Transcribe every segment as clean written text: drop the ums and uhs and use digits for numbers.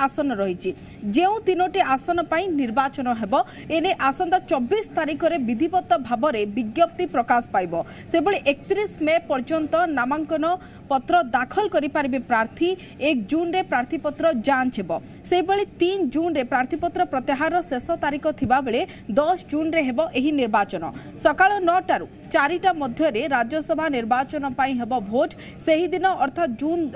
आसन रही जो 3टी आसन पर निर्वाचन हेब एने आसंता 24 तारिख में विधिवत भाव में विज्ञप्ति प्रकाश पाइब से 31 मे पर्यंत नामांकन पत्र दाखल करें प्रार्थी 1 जून रे प्रार्थीपत्र जांच हेब से 3 जून रे प्रार्थीपत्र प्रत्याहार शेष तारिख थिबा बेले 10 जून रे हेब एही निर्वाचन सकाळ 9 टारू 4टा मध्य राज्यसभा निर्वाचन पाई हेब भोट सही दिन अर्थात जून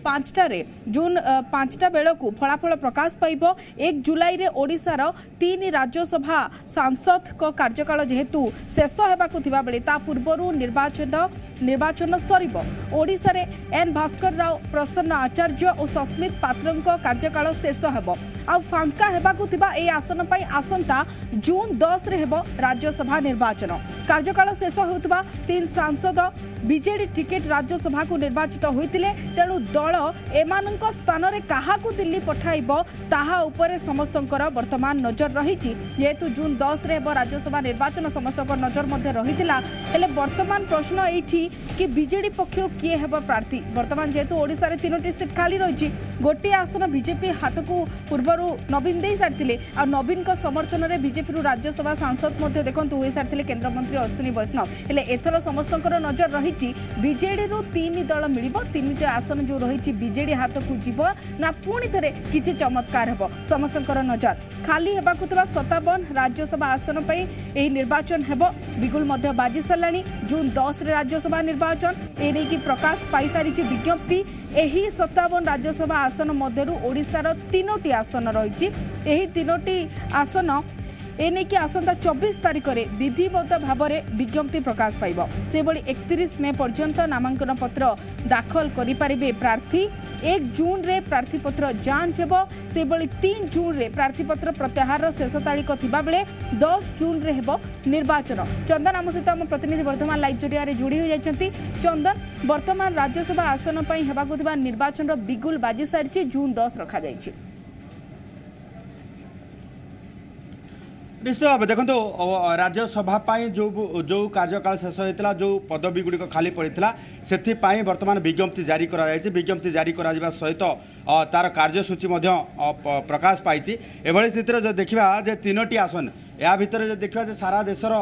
5टा बेलू फलाफल प्रकाश पाइब 1 जुलाई रे ओडिशार 3 राज्यसभा सांसद को कार्यकाल जेहेतु शेष होबाकु थिबा बेले ता पूर्वरु निर्वाचन सरिब ओडिशा रे एन भास्कर राव प्रसन्न आचार्य और सस्मित पात्रन को कार्यकाल शेष हेब आ फांका हेबाकु थिबा ए आसन पई आसंता जून 10 रे हेब राज्यसभा निर्वाचन कार्यकाल शेष होउतबा 3 सांसद बीजेडी टिकेट राज्यसभा को निर्वाचित होइतिले तेणु दल एमानंक स्थान रे काहाकू दिल्ली पठाइब ताहा उपरे समस्तंकर वर्तमान नजर रही जेहेतु जून 10 रे राज्यसभा निर्वाचन समस्तंकर नजर मध्य रहितिला हेले वर्तमान प्रश्न एठी कि बीजेडी पक्षरु किए हेब प्रार्थी वर्तमान जेहेतु ओडिसा रे 3टी सीट खाली रही गोटे आसन बीजेपी हाथ को पूर्वरु नवीन दे सारथिले आ नवीन को समर्थन रे बीजेपी राज्यसभा सांसद मध्य देखंतु होई सारथिले केंद्र मंत्री अश्विनी वैष्णव हेले एथर समस्तंकर नजर रही बीजेडी रु 3 दल मिलिबो 3टा आसन जो रही बीजेडी हाथ को जीव ना पुणी थे किसी चमत्कार हेब समस्तंकर नजर खाली हेबाकु थिबा 57 राज्यसभा आसन पे यही निर्वाचन हेब बिगुल मध्य बाजी साराणी जून 10 रे राज्यसभा निर्वाचन एने की प्रकाश पाई सारी विज्ञप्ति यही 57 राज्यसभा आसन मध्यरु ओडिशार 3टी आसन रही 3टी आसन एने की आसंता 24 तारिख में विधिवत भाव में विज्ञप्ति प्रकाश पाइब से 31 मे पर्यंत नामांकन पत्र दाखल करें प्रार्थी 1 जून रे प्रार्थीपत्र जांच हेब से 3 जून रे प्रार्थीपत्र प्रत्याहार शेष तारीख थिबा बेले 10 जून रे हेब निर्वाचन चंदन आम सहित आम प्रतिनिधि वर्तमान लाइव जरिया जोड़ी हो जाती चंदन वर्तमान राज्यसभा आसन पर हेबाकु थिबा निर्वाचन बिगुल बाजी सारी जून 10 रखा जायछि निश्चित भाव देखो राज्यसभा जो जो कार्यकाल शेष होता जो पदवी गुड़िक खाली पड़ा से बर्तमान विज्ञप्ति जारी विज्ञप्ति जारी करा सहित तार कार्यसूची प्रकाश पाई एभली स्थित देखा 3टी आसन या भितर देखा सारा देशर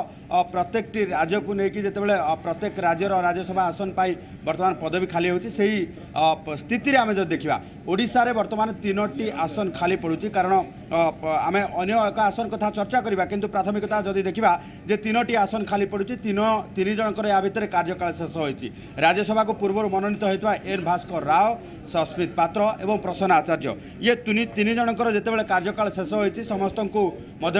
प्रत्येक राज्य को लेकिन जितेबाला प्रत्येक राज्यर राज्यसभा आसन पाई बर्तमान पदवी खाली होती स्थिति आम जो देखा ओडिशा रे बर्तमान 3टी आसन खाली पड़ुची कारण आम अन्य एक आसन कथा चर्चा करवा किंतु प्राथमिकता जदि देखा जे 3टी आसन खाली पड़ुची तीन जनकर या भितर कार्यकाल शेष होती राज्यसभा को पूर्व मनोनीत होता एन भास्कर राव सस्मित पात्र एवं प्रसन्न आचार्य ये 3 जनकर जितेबाला कार्यकाल शेष होती समस्त को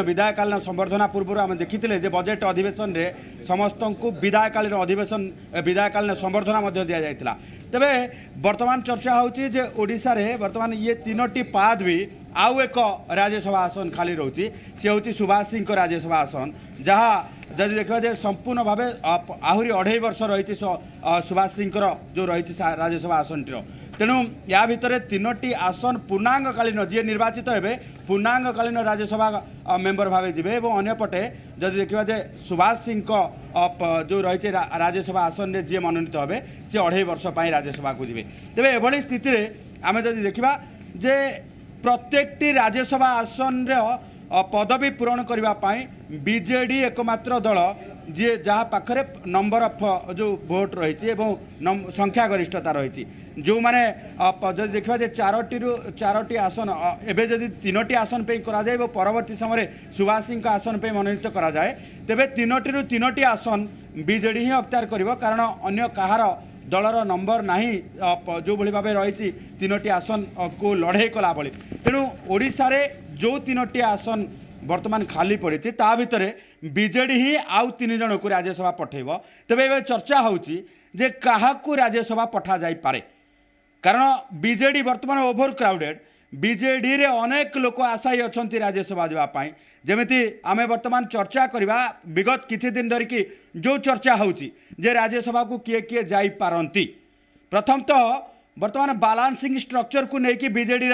विदायकालीन संबर्धना पूर्व आम देखी बजेट अधिवेशन रे समस्त को विदायकालीन अधिवेशन विदायकालीन संबर्धना दि जाता तेबे वर्तमान चर्चा होची जे ओडिशा रे वर्तमान ये 3टी पाद भी आउ एक राज्यसभा आसन खाली रोची सी हूँ सुभाष सिंह राज्यसभा आसन जहाँ जदि देखा जाए संपूर्ण भाव आहरी 2.5 वर्ष रही सुभाष सिंह जो रही राज्यसभा आसन तेणु या भितर 3टी आसन पूर्णांगकालीन जी निर्वाचित हे पूर्णांगकालीन राज्यसभा मेंबर भाव जी और अंपटे जदि देखा जाए सुभाष सिंह जो रही राज्यसभा आसन में जी मनोनीत हे सी 2.5 वर्ष राज्यसभा को जी तेज एभली स्थित आम जदि देखा जे प्रत्येकटी राज्यसभा आसन पदवी पूरण करने बीजेडी एकमात्र दल जी जहाँ पाखरे नंबर ऑफ जो भोट रही संख्या गरिष्ठता रही जो माने जब देखा जाए 4टी आसन एवं जदि 3टी आसन पे करा जाए परवर्ती समय सुभाष सिंह आसन पे मनोनीत करा जाए तेबे 3टी आसन बीजेडी ही अख्तियार करिवो कारण अन्य कहार दलर नंबर नहीं जो भली भाव रही 3टी आसन को लड़े कला भली तेणु ओडिशा रे जो 3टी आसन वर्तमान खाली पड़ी ता भितर बीजेडी ही आउ 3 जन को राज्यसभा पठेब तेबे ए चर्चा होची जे काहाकू राज्यसभा पठा जाई पारे कारण बीजेडी वर्तमान ओभर क्राउडेड बीजेडी रे अनेक लोक आशायी अच्छा राज्यसभा जावाई जमीती आम बर्तमान चर्चा करवा विगत किछि दिन धरिकी जो चर्चा होची जे राज्यसभा को किए किए जाई पारंती प्रथम तो बर्तमान बालांसिंग स्ट्रक्चर को लेकिन बीजेडी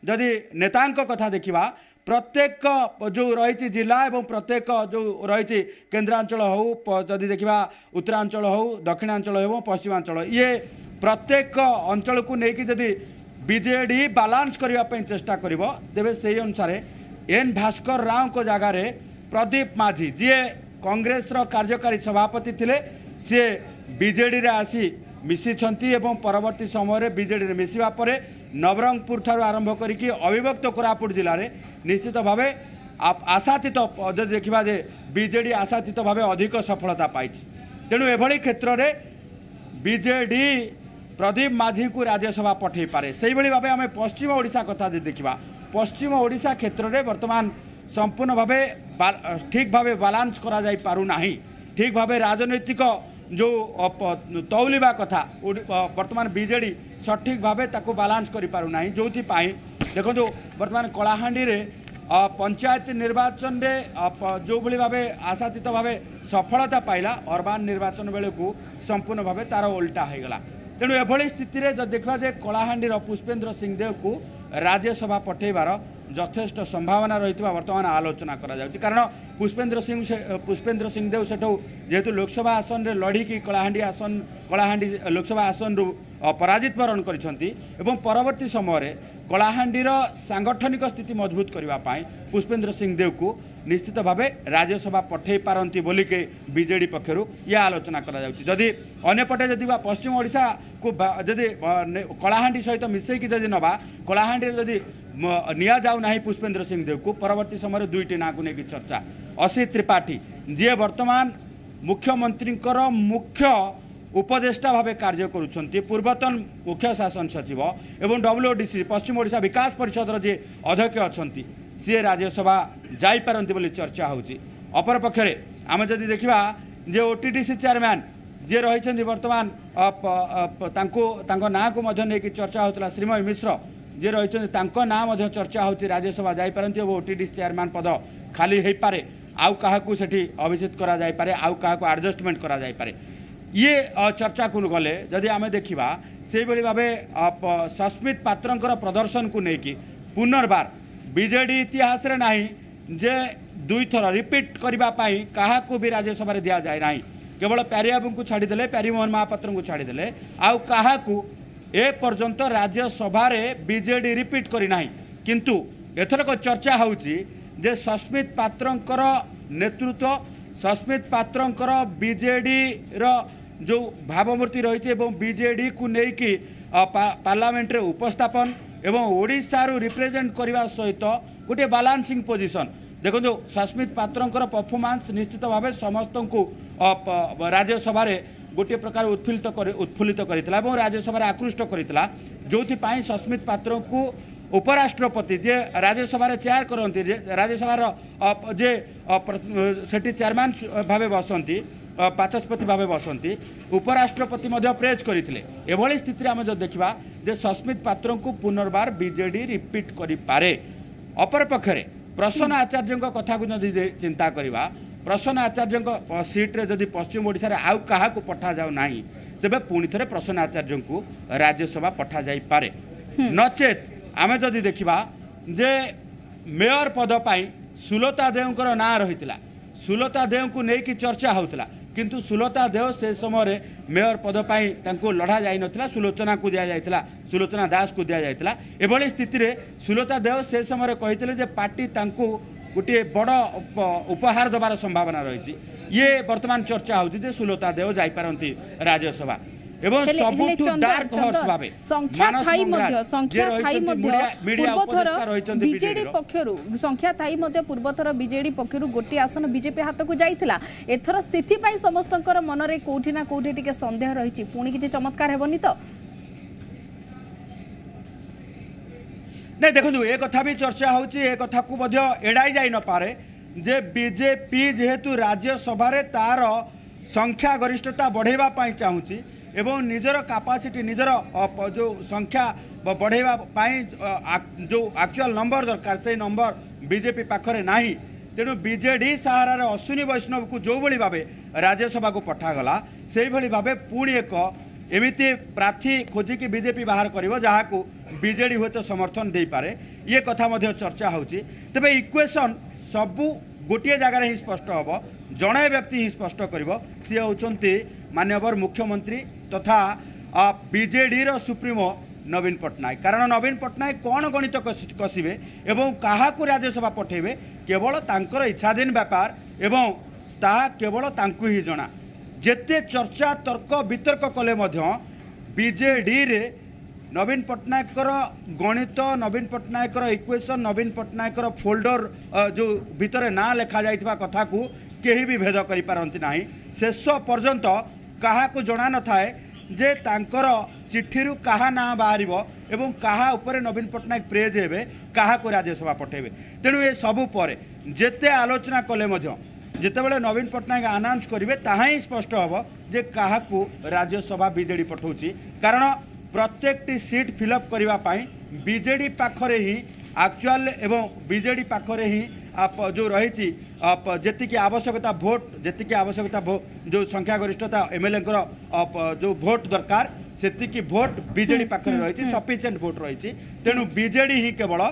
जदि नेतांक कथा देखा प्रत्येक जो रही जिला एवं प्रत्येक जो रही केन्द्रांचल हो जदि देखा उत्तरांचल हो दक्षिणांचल हो पश्चिमांचल ये प्रत्येक अंचल को लेकिन जदि बीजेडी बालांस करने चेष्टा करिवो तेबे से अनुसार एन भास्कर राव को जगार प्रदीप माझी जी कांग्रेस रो कार्यकारी सभापति थिले सी बीजेडी रे आसी मिसिछंती एवं परवर्ती समय बीजेडी रे मिसिबा परे नवरंगपुर ठारू आरंभ करिकी अविभक्त कोरापुट जिले में निश्चित भाव आशातीत जब देखा जे बीजेडी आशातीत भाव अधिक सफलता पाई तेणु एभली क्षेत्र में बीजेडी प्रदीप माझी को राज्यसभा पठे पारे से भाई भाव आम पश्चिम ओडिशा कथा देखा पश्चिम ओडिशा क्षेत्र में वर्तमान संपूर्ण भाव ठीक भाव बालांस करा जाई पारु नाही ठीक भाव राजनैतिक जो तौलिबा कथा वर्तमान बीजेडी सठिक भाव ताको बालांस करि पारु नाही जो देखो वर्तमान कलाहांडी रे पंचायत निर्वाचन रे जो भली भाव आशातीत भाव सफलता पाइला अर्बान निर्वाचन बेले को संपूर्ण भाव तार उल्टा हो गला तेणु एभली स्थिति रे देखा जे कलाहांडी पुष्पेन्द्र सिंहदेव को राज्यसभा पठेबार यथेष्ट संभावना रही वर्तमान आलोचना करा जाउछि कारण पुष्पेन्द्र सिंहदेव सेठू जेहेतु लोकसभा आसन रे लड़ीकी कलाहांडी लोकसभा आसन रु पराजित वरण करिसंती एवं परवर्ती समय कलाहांडीर सांगठनिक स्थिति मजबूत करने पुष्पेन्द्र सिंहदेव को निश्चित भाव राज्यसभा पठे पारती बोलिके बीजेडी पक्षर यह आलोचना करी अंपटे जदि पश्चिम ओडिशा को जदि कलाहांडी सहित मिसेकी जदि नवा कलाहांडी जदि निया जाऊ ना पुष्पेन्द्र सिंहदेव को परवर्ती समय दुईटी ना को लेकिन चर्चा असित त्रिपाठी जी वर्तमान मुख्यमंत्री मुख्य उपदेष्टा भाव कार्य करुछंती पूर्वतन मुख्य शासन सचिव एवं डब्ल्यूडीसी पश्चिम ओडिशा विकास परिषद जी अध्यक्ष अच्छी सी राज्यसभा जापारती बोली चर्चा होची अपर पक्षरे आम जदि देखा जे ओटीडीसी चेयरमैन जी रही वर्तमान ना को लेकिन चर्चा होता श्रीमय मिश्र जी रही ना चर्चा होची राज्यसभा जापारती और ओटीडीसी चेयरमैन पद खाली हो पारे आउ क्या अभिषेक करा जाय पारे आउ क्या एडजस्टमेंट करा जाय पारे ये चर्चा को गले जदि आम देखा से भाव सस्मित पात्रंकर प्रदर्शन को लेकिन पुनर्बार बीजेडी इतिहास रे नाही जे दुई थर रिपीट करने क्या भी राज्यसभा दि जाए ना केवल प्यारीबाबू को छाड़देले प्यारीमोहन महापात्र को छाड़देले आउ क्या ए पर्यंत राज्यसभा बीजेडी रिपीट करना किंतु एथरक चर्चा होची जे सस्मित पात्रंकर नेतृत्व सस्मित पात्रंकर बीजेडी रो जो भावमूर्ति रही बीजेडी को लेकिन पार्लियामेंट रे उपस्थापन एवं ओडिशा रु रिप्रेजेंट करने सहित गोटे बालांसिंग पोजिशन देखो जो सस्मित पात्रंकर परफॉर्मेंस निश्चित भाव समस्त को राज्यसभा गोटे प्रकार उत्फुल्लित करता राज्यसभा आकृष्ट करता जो सस्मित पात्र को उपराष्ट्रपति जे राज्यसभा चेयर करती राज्यसभा जे सेठी चेयरमैन भाव बसंती बाचस्पति भाव बसंती उपराष्ट्रपति प्रेज करते एभली स्थिति आम जो देखा जे सस्मित पात्र को पुनर्बार बीजेडी रिपीट करि पारे अपर पक्षरे प्रसन्न आचार्य कथा को जदि चिंता करवा प्रसन्न आचार्य सीट्रे जदि पश्चिम ओडिशा आउ क्या पठा जाऊ ना तेबे पुणी थे प्रसन्न आचार्य को राज्यसभा पठा जाई पारे नचेत आमे जदि देखा जे मेयर पद पाई सुलता देवकर ना रही सुलता देव को लेकिन चर्चा होता किंतु सुलता देव से समय मेयर पद पाई लड़ा जाई नथिला सुलोचना को दिया जाइथिला सुलोचना दास को दिया जाइथिला एभली स्थिति रे सुलता देव से समय कहिथिले जे पार्टी तांको गोटे बड़ उपहार देवार संभावना रही ये वर्तमान चर्चा होची जे सुलता देव जाई पारंती राज्यसभा एवं सबुठु डार्क हॉर्स भाबे संख्या थाई पूर्वथर बीजेडी पक्षरु संख्या थाई पूर्वथर बीजेडी पक्षरु गोटे आसन बीजेपी हाथ को जाइथिला एथर सिथि पई समस्तकर मन रे कोठी ना कोठी टिके संदेह रहिछि पुणी किछि चमत्कार हेबनी तो नहीं देखो ए कथा भी चर्चा होची ए कथा को एड़ाई जाई न पारे जे बीजेपी जेहेतु राज्यसभा तार संख्या गरिष्ठता बढ़ेवा पाई चाहूची एवं निजर कैपेसिटी निजर जो संख्या बढ़ेवा पाई जो एक्चुअल नंबर दरकार से नंबर बीजेपी पाखरे नाही तेणु बीजेडी सहारा अश्विनी वैष्णव को जो भली भावे राज्यसभा को पठागला से भली भावे पुणी एक एमिति प्रार्थी खोजिकी बीजेपी बाहर करिवो जहाँ को बीजेडी हुए तो समर्थन दे पारे ये कथा मध्य चर्चा होची तेबे इक्वेशन सबू गोटे जगार ही स्पष्ट हम जड़े व्यक्ति ही स्पष्ट कर सी होती माननीय मुख्यमंत्री तथा बीजेडी सुप्रीमो नवीन पट्टनायक कारण नवीन पट्टनायक कौन गणित कसबे एवं क्या राज्यसभा पठेबे केवल तांकर इच्छाधीन व्यापार एवं ताहा केवल तांकु ही जना जेते चर्चा तर्क वितर्क कले बीजेडी रे नवीन पट्टनायकर गणित नवीन पट्टनायकर इक्वेशन नवीन पट्टनायकर फोल्डर जो भितर ना लेखा जाइथिबा कथा को केही भी भेद करि पारंती नाही शेष पर्यंत कहा को जना न थाए जे तांकर चिठीरु कहा ना बाहरिबो एवं कहा उपरे नवीन पट्टनायक प्रेज हेबे कहा को राज्यसभा पठेबे तेणु ए सबु परे जेते आलोचना कले मध्य जेतेबेले नवीन पट्टनायक अनाउंस करिवे ताहा ही स्पष्ट हबो जे कहा को राज्यसभा बीजेडी पठाउची कारण प्रत्येकटी सीट फिलअप करबा पई बीजेडी पाखरे ही एक्चुअल एवं बीजेडी पाखरे ही आप जो रही जी आवश्यकता भोट जी आवश्यकता जो संख्यागरिष्ठता एमएलए जो भोट दरकार से भोट बीजेडी पाखरे रही सफिशिएंट भोट रही तेणु बीजेडी ही केवल